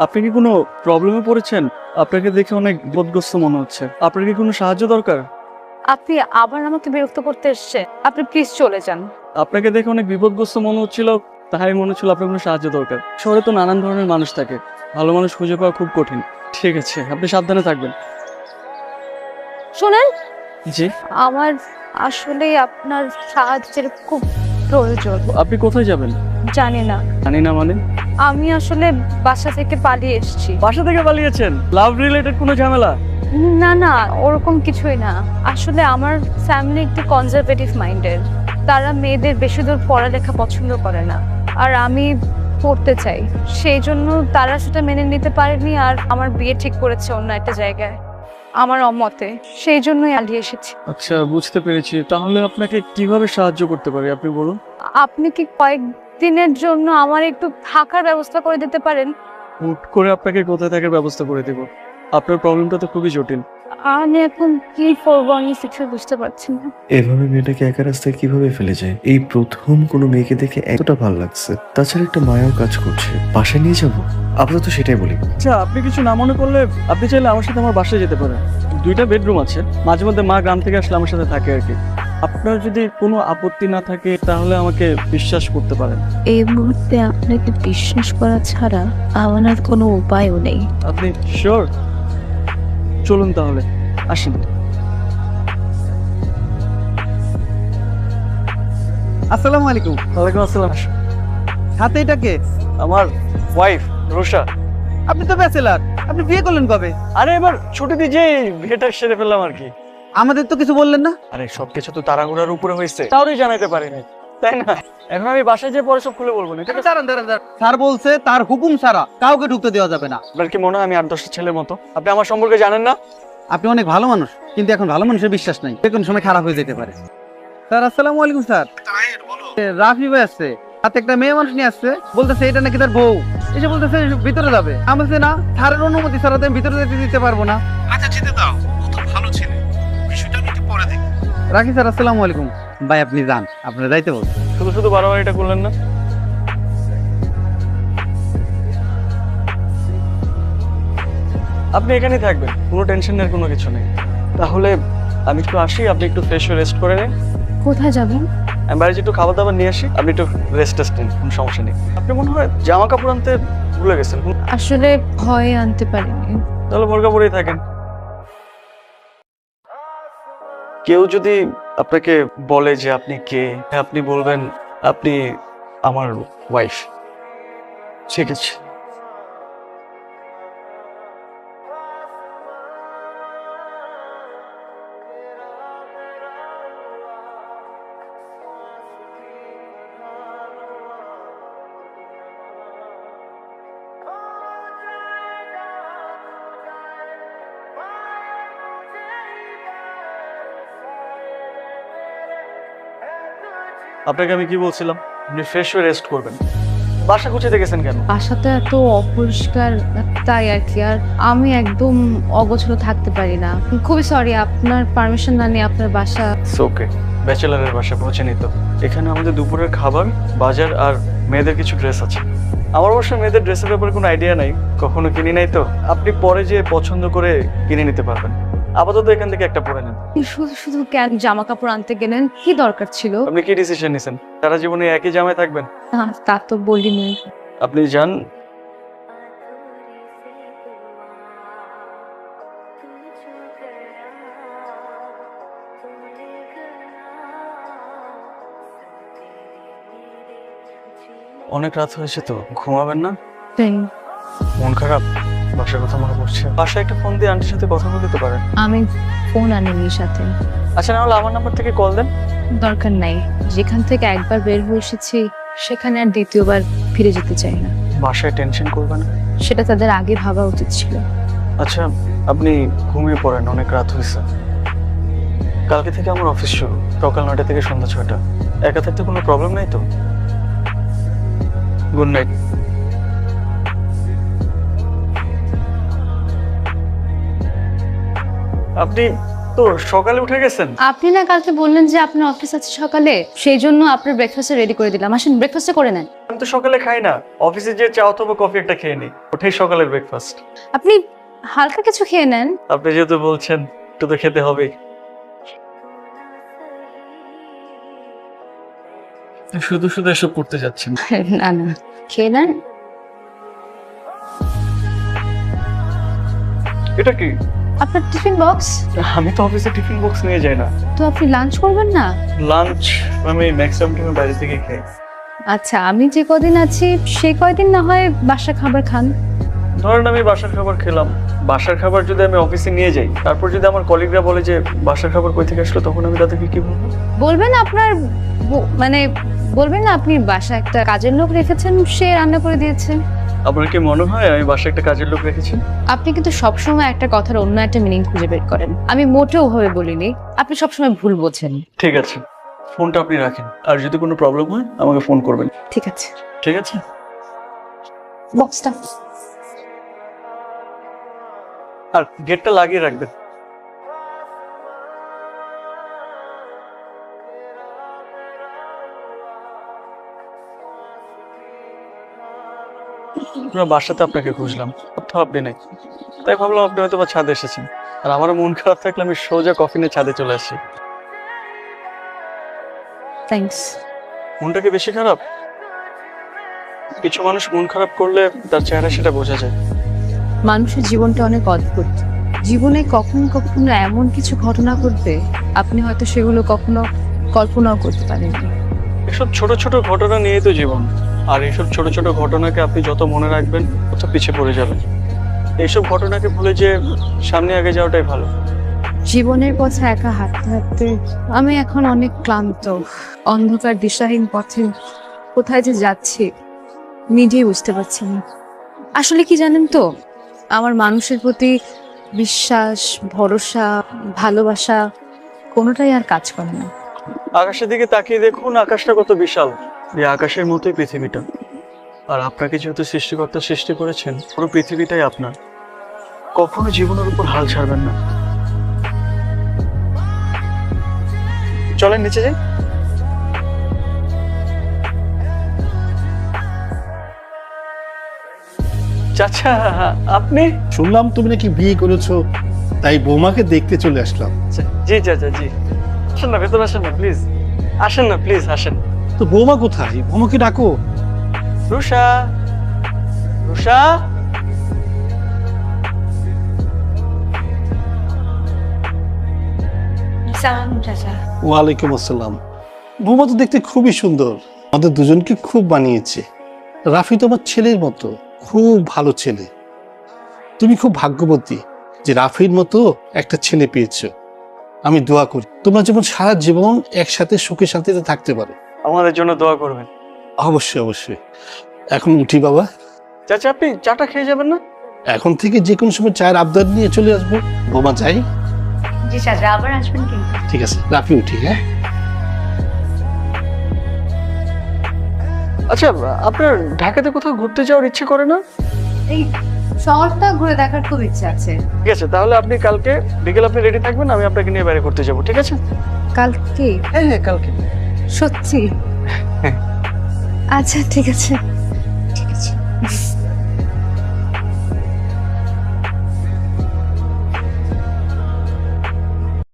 আপনি কি কোনো প্রবলেমে পড়েছেন? আপনাকে দেখে অনেক বিপদগ্রস্ত মনে হচ্ছে। আপনার কি কোনো সাহায্য দরকার? আপনি আবার আমাকে বিরক্ত করতে এসেছেন। আপনি প্লিজ চলে যান। আপনাকে দেখে অনেক বিপদগ্রস্ত মনে হচ্ছিল, তাই মনে হচ্ছিল আপনার কোনো সাহায্য দরকার। শহরে তো নানান ধরনের মানুষ থাকে, ভালো মানুষ খুঁজে পাওয়া খুব কঠিন। ঠিক আছে, আপনি সাবধানে থাকবেন। শোনেন, জি। আমার আসলে আপনার সাহায্যের খুব প্রয়োজন। আপনি কোথায় যাবেন? জানি না, জানি না মানে? আমি আসলে বাসা থেকে পালিয়ে এসেছি। বাসা থেকে পালিয়েছেন? লাভ রিলেটেড কোনো ঝামেলা? না না, ওরকম কিছুই না। আসলে আমার ফ্যামিলি একটু কনজারভেটিভ মাইন্ডের। তারা মেয়েদের বেশি দূর পড়ালেখা পছন্দ করে না, আর আমি পড়তে চাই। সেই জন্য তারা সেটা মেনে নিতে পারেনি, আর আমার বিয়ে ঠিক করেছে অন্য একটা জায়গায় আমার অমতে। সেই জন্যই পালিয়ে এসেছি। আচ্ছা, বুঝতে পেরেছি। তাহলে আপনাকে কিভাবে সাহায্য করতে পারি আপনি বলুন। আপনি কি কয়েকদিনের জন্য আমার একটু থাকার ব্যবস্থা করে দিতে পারেন? হুট করে আপনাকে কোথায় থাকার ব্যবস্থা করে দেব? আপনার প্রবলেমটা তো খুবই জটিল। আমি এখন কি করবো আমি কিছু বুঝতে পারছি না। এভাবে মেয়েটাকে একা রাস্তায় কিভাবে ফেলে যায়? এই প্রথম কোনো মেয়েকে দেখে এতটা ভালো লাগছে। তাছাড়া একটা মায়াও কাজ করছে। বাসায় নিয়ে যাবো? আপাতত সেটাই বলি। আচ্ছা, আপনি কিছু না মনে করলে আপনি চাইলে আমার সাথে আমার বাসায় যেতে পারেন। 2টা বেডরুম আছে, মাঝে মধ্যে মা গ্রাম থেকে আসলে আমার সাথে থাকে আর কি। আপনার যদি কোনো আপত্তি না থাকে তাহলে আমাকে বিশ্বাস করতে পারেন। এই মুহূর্তে আপনাকে বিশ্বাস করা ছাড়া আমার আর কোনো উপায়ও নেই। আপনি শিওর? চলুন তাহলে, আসেন। আসসালামু আলাইকুম। ওয়ালাইকুম আসসালাম। হাতে এটা কে? আমার ওয়াইফ রুষা। আপনি তো ব্যাচেলার, আপনি বিয়ে করলেন কবে? আরে এবার ছুটি দিয়ে যে বিয়েটা সেরে ফেললাম আর কি। আমাদের তো কিছু বললেন না। আরে সবকিছু তো তাড়াহুড়ার উপরে হয়েছে, তাহলেই জানাতে পারিনি, তাই না? এখন আমি বাসায় যেয়ে পরে সব খুলে বলবো না, ঠিক আছে? দাঁড়ান দাঁড়ান দাঁড়ান। স্যার বলছে তার হুকুম ছাড়া কাউকে ঢুকতে দেওয়া যাবে না। আপনার কি মনে হয় আমি 8-10টা ছেলের মতো? আপনি আমার সম্পর্কে জানেন না? আপনি অনেক ভালো মানুষ, কিন্তু এখন ভালো মানুষের বিশ্বাস নাই, যে কোনো সময় খারাপ হয়ে যেতে পারে। স্যার আসসালামু আলাইকুম। স্যার রাফি ভাই আসছে, হাতে একটা মেয়ে মানুষ নিয়ে আসছে, বলতেছে এটা নাকি তার বউ। এসে বলতেছে ভিতরে যাবে। আমি বলছি না, স্যারের অনুমতি ছাড়া তো আমি ভিতরে যেতে দিতে পারবো না। আচ্ছা যেতে দাও, ও তো ভালো ছেলে, বিষয়টা আমি একটু পরে দেখি। রাখি স্যার, আসসালামু আলাইকুম। ভাই আপনি যান, আপনারা যাইতে বলছেন। শুধু শুধু বারবার এটা করলেন না। আপনি এখানেই থাকবেন, কোনো টেনশনের কোনো কিছু নেই। তাহলে আমি একটু আসি, আপনি একটু ফ্রেশ হয়ে রেস্ট করে নিন। কোথায় যাবেন? আমি বাইরে একটু খাবার দাবার নিয়ে আসি, আপনি একটু রেস্ট নিন, কোনো সমস্যা নেই। আপনি মনে হয় জামা কাপড় আনতে ভুলে গেছেন। আসলে ভয়ে আনতে পারিনি। তাহলে বোরকা পরেই থাকেন। কেউ যদি আপনাকে বলে যে আপনি কে, আপনি বলবেন আপনি আমার ওয়াইফ। ঠিক আছে? আপনাকে আমি কি বলছিলাম? আপনি ফ্রেশ হয়ে রেস্ট করবেন। বাসা গুছিয়ে গেছেন কেন? বাসাটা এত অপরিষ্কার, তাই আর কি। আর আমি একদম অগোছালো থাকতে পারি না। খুবই সরি, আপনার পারমিশন না নিয়ে আপনার বাসা। ওকে, ব্যাচেলারের বাসা পৌঁছেনি তো। এখানে আমাদের দুপুরের খাবার, বাজার আর মেয়েদের কিছু ড্রেস আছে। আমার অবশ্য মেয়েদের ড্রেসের ব্যাপারে কোনো আইডিয়া নাই, কখনো কিনি নাই তো। আপনি পরে যে পছন্দ করে কিনে নিতে পারবেন। আপাতত এখান থেকে একটা পরে নেন। শুধু শুধু কেন জামা কাপড় আনতে গেলেন? কি দরকার ছিল? আপনি কি ডিসিশন নিছেন? সারা জীবনে একই জামায় থাকবেন? না, তা তো বলিনি। আপনি যান। অনেক রাত হয়েছে তো, ঘুমাবেন না? মন খারাপ? বাসার কথা মনে পড়ছে? বাসায় একটা ফোন দিয়ে আন্টির সাথে কথা বলে দিতে পারেন। আমি ফোন আনিনি সাথে। আচ্ছা, না হলে আমার নাম্বার থেকে কল দেন। দরকার নাই, যেখান থেকে একবার বের হয়ে এসেছি সেখানে আর দ্বিতীয়বার ফিরে যেতে চাই না। বাসায় টেনশন করবেন না। সেটা তাদের আগে ভাবা উচিত ছিল। আচ্ছা, আপনি ঘুমিয়ে পড়েন, অনেক রাত হয়েছে। কালকে থেকে আমার অফিস শুরু, সকাল 9টা থেকে সন্ধ্যা 6টা। একা থাকতে কোনো প্রবলেম নাই তো? Good night. আপনি তো সকালে উঠে গেছেন? আপনি না কালকে বললেন যে আপনার অফিস আছে সকালে, সেই জন্য আপনার ব্রেকফাস্ট রেডি করে দিলাম। আসেন ব্রেকফাস্ট করে নেন। আমি তো তো সকালে খাই না, অফিসে যে চা অথবা কফি একটা খেয়ে নিই, ওটাই সকালের ব্রেকফাস্ট। আপনি হালকা কিছু খেয়ে নেন। আপনি যেহেতু বলছেন একটু তো খেতে হবেই। শুধু শুধু এসব করতে যাচ্ছেন। না না, খেয়ে নেন। এটা কি? আপনার টিফিন বক্স। আমি তো অফিসে টিফিন বক্স নিয়ে যাই না। তো আপনি লাঞ্চ করবেন না? লাঞ্চ আমি ম্যাক্সিমাম টাইম বাইরে থেকে খাই। আচ্ছা, আমি যে কদিন আছি সেই কয়দিন না হয় বাসা খাবার খান। ধরেন আমি বাসার খাবার খেলাম, বাসার খাবার যদি আমি অফিসে নিয়ে যাই, তারপর যদি আমার কলিগরা বলে যে বাসার খাবার কই থেকে আসলো, তখন আমি তাদেরকে কি বলবো? বলবেন আপনার মানে বলবেন না আপনি বাসা একটা কাজের লোক রেখেছেন, সে রান্না করে দিয়েছে। আপনার কি মনে হয় আমি বাসায় একটা কাজের লোক রেখেছি? আপনি কিন্তু সবসময় একটা কথার অন্য একটা মিনিং খুঁজে বের করেন। আমি মোটেও ওভাবে বলিনি, আপনি সবসময় ভুল বোঝেন। ঠিক আছে, ফোনটা আপনি রাখেন, আর যদি কোনো প্রবলেম হয় আমাকে ফোন করবেন। ঠিক আছে, ঠিক আছে? বক্সটা। আর গেটটা লাগিয়ে রাখবেন। পুরো বাসাতে আপনাকে খুঁজলাম, কোথাও আপনি নেই, তাই ভাবলাম আপনি হয়তো বা ছাদে এসেছেন। আর আমার মন খারাপ থাকলে আমি সোজা কফি নিয়ে ছাদে চলে আসি। থ্যাঙ্কস। মনটা কি বেশি খারাপ? কিছু মানুষ মন খারাপ করলে তার চেহারা সেটা বোঝা যায়। মানুষের জীবনটা অনেক অদ্ভুত। জীবনে কখনো কখনো এমন কিছু ঘটনা ঘটবে, আপনি হয়তো সেগুলো কখনো কল্পনাও করতে পারেননি। এসব ছোট ছোট ঘটনা নিয়েই তো জীবন, আর এইসব ছোট ছোট ঘটনাকে আপনি যত মনে রাখবেন তত পিছিয়ে পড়ে যাবেন। এইসব ঘটনাকে ভুলে যে সামনে আগে যাওয়াটাই ভালো। জীবনের পথে একা হাঁটতে হাঁটতে আমি এখন অনেক ক্লান্ত। অন্ধকার দিশাহীন পথে কোথায় যে যাচ্ছি নিজেই বুঝতে পারছি না। আসলে কি জানেন তো, আমার মানুষের প্রতি বিশ্বাস, ভরসা, ভালোবাসা কোনোটাই আর কাজ করে না। আকাশের দিকে তাকিয়ে দেখুন, আকাশটা কত বিশাল। এই আকাশের মতোই পৃথিবীটা। আর আপনাকে যেহেতু সৃষ্টিকর্তা সৃষ্টি করেছেন, পুরো পৃথিবীটাই আপনার। কখনো জীবনের উপর হাল ছাড়বেন না। চলেন নিচে যাই। চাচা, আপনি? শুনলাম তুমি নাকি বিয়ে করেছো, তাই বৌমাকে দেখতে চলে আসলাম। জি চাচা, জি। আসেন না, ভেতরে আসেন না প্লিজ। আসেন না প্লিজ, আসেন। তো বৌমা কোথায়? বৌমাকে ডাকো। রুষা, রুষা। ওয়ালাইকুম আসসালাম। বৌমা তো দেখতে খুবই সুন্দর, আমাদের দুজনকে খুব মানিয়েছে। রাফি তো আমার ছেলের মতো, খুব ভালো ছেলে। তুমি খুব ভাগ্যবতী যে রাফির মতো একটা ছেলে পেয়েছো। আমি দোয়া করি তোমরা যেমন সারা জীবন একসাথে সুখে শান্তিতে থাকতে পারো। আমাদের জন্য দোয়া করবেন। অবশ্যই অবশ্যই। এখন উঠি বাবা। চাচা, আপনি চাটা খেয়ে যাবেন না? এখন থেকে যে কোনো সময় চায়ের আবদার নিয়ে চলে আসবো। বৌমা যাই। জি চাচা, আবার আসবেন কিন্তু। ঠিক আছে, রাফি উঠি। হ্যাঁ, আচ্ছা, আপনার ঢাকাতে কোথাও ঘুরতে যাওয়ার ইচ্ছে করে না? এই শহরটা ঘুরে দেখার খুব ইচ্ছে আছে। ঠিক আছে, তাহলে আপনি কালকে বিকেল আপনি রেডি থাকবেন, আমি আপনাকে নিয়ে বাইরে ঘুরতে যাবো। ঠিক আছে? কালকে? হ্যাঁ হ্যাঁ, কালকে। সত্যি? হ্যাঁ। আচ্ছা ঠিক আছে। ঠিক আছে।